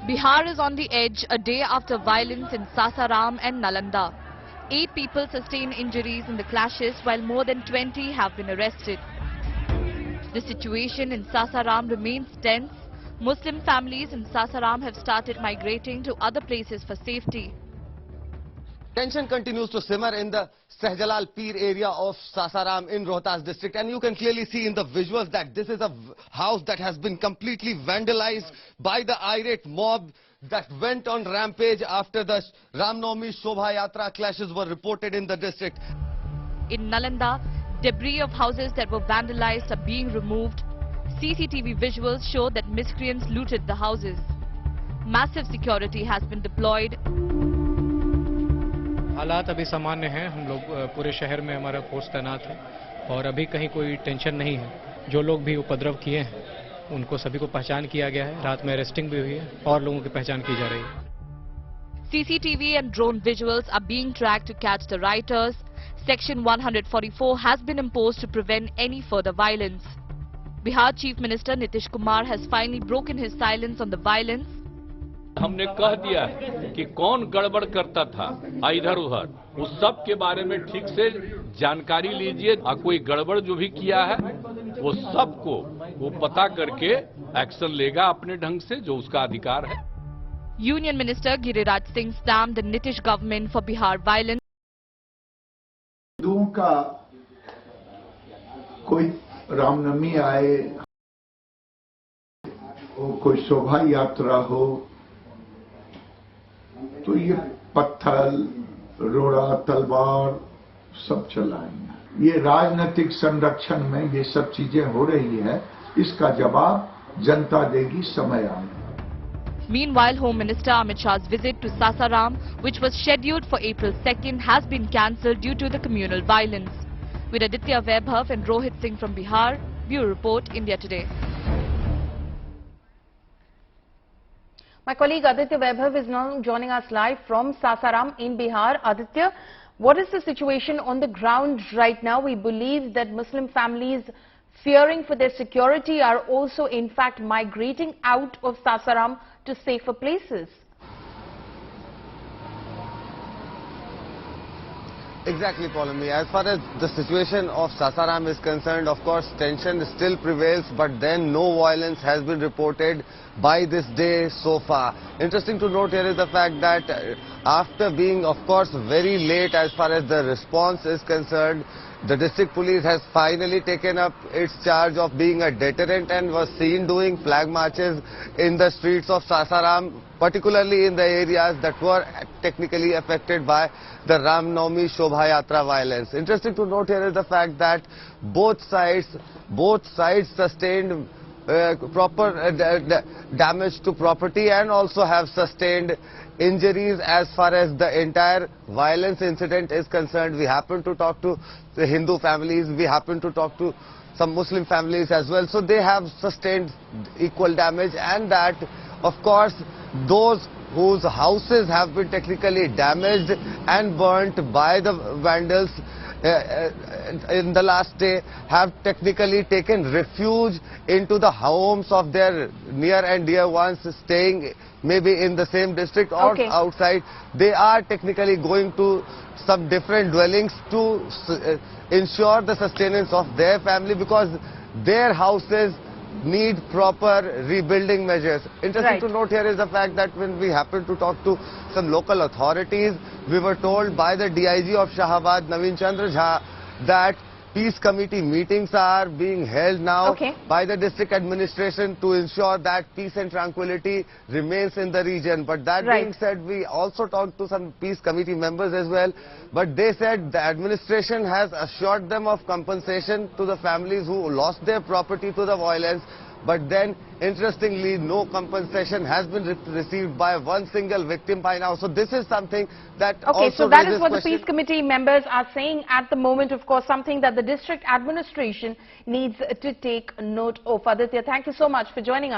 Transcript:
Bihar is on the edge a day after violence in Sasaram and Nalanda. 8 people sustained injuries in the clashes while more than 20 have been arrested. The situation in Sasaram remains tense. Muslim families in Sasaram have started migrating to other places for safety. Tension continues to simmer in the Sehjalal Peer area of Sasaram in Rohtas district, and you can clearly see in the visuals that this is a house that has been completely vandalized by the irate mob that went on rampage after the Ram Navami Shobha Yatra clashes were reported in the district. In Nalanda, debris of houses that were vandalized are being removed. CCTV visuals show that miscreants looted the houses. Massive security has been deployed. हालात अभी सामान्य हैं। हम लोग पूरे शहर में हमारा फोर्स तैनात है और अभी कहीं कोई टेंशन नहीं है। जो लोग भी उपद्रव किए हैं उनको सभी को पहचान किया गया है। रात में अरेस्टिंग भी हुई है और लोगों की पहचान की जा रही है। CCTV and drone visuals are being tracked to catch the rioters. Section 144 has been imposed to prevent any further violence. Bihar Chief Minister Nitish Kumar has finally broken his silence on the violence. हमने कह दिया है कि कौन गड़बड़ करता था इधर उधर, उस सब के बारे में ठीक से जानकारी लीजिए। कोई गड़बड़ जो भी किया है वो सबको वो पता करके एक्शन लेगा अपने ढंग से, जो उसका अधिकार है। Union Minister Giriraj Singh stamped the Nitish government for Bihar violence. हिंदुओं का कोई रामनवमी आए, कोई शोभा यात्रा हो, तो ये पत्थर, रोड़ा, तलवार सब चलाएंगे। ये राजनीतिक संरक्षण में ये सब चीजें हो रही है, इसका जवाब जनता देगी, समय आने। Meanwhile, Home Minister Amit Shah's visit to Sasaram, which was scheduled for April 2nd, has been cancelled due to the communal violence. With Aditya Vaibhav and Rohit Singh from Bihar, Bureau Report, India Today. My colleague Aditya Vaibhav is now joining us live from Sasaram in Bihar. Aditya, what is the situation on the ground right now? We believe that Muslim families, fearing for their security, are also in fact migrating out of Sasaram to safer places. Exactly, Paulami. As far as the situation of Sasaram is concerned, of course, tension still prevails, but then no violence has been reported by this day so far. Interesting to note here is the fact that after being, of course, very late as far as the response is concerned, the district police has finally taken up its charge of being a deterrent and was seen doing flag marches in the streets of Sasaram, particularly in the areas that were technically affected by the Ram Navami Shobha Yatra violence. Interesting to note here is the fact that both sides sustained proper damage to property and also have sustained injuries as far as the entire violence incident is concerned. We happen to talk to the Hindu families, we happen to talk to some Muslim families as well. So they have sustained equal damage, and that, of course, those whose houses have been technically damaged and burnt by the vandals in the last day have technically taken refuge into the homes of their near and dear ones staying maybe in the same district or outside. They are technically going to some different dwellings to ensure the sustenance of their family, because their houses need proper rebuilding measures. Interesting to note here is the fact that when we happened to talk to some local authorities, we were told by the DIG of Shahabad, Naveen Chandra Jha, that peace committee meetings are being held now by the district administration to ensure that peace and tranquility remains in the region. But that being said, we also talked to some peace committee members as well, but they said the administration has assured them of compensation to the families who lost their property to the violence. But then, interestingly, no compensation has been received by one single victim by now. So this is something that also so that is what the peace committee members are saying at the moment. Of course, something that the district administration needs to take note of. Aditya, thank you so much for joining us.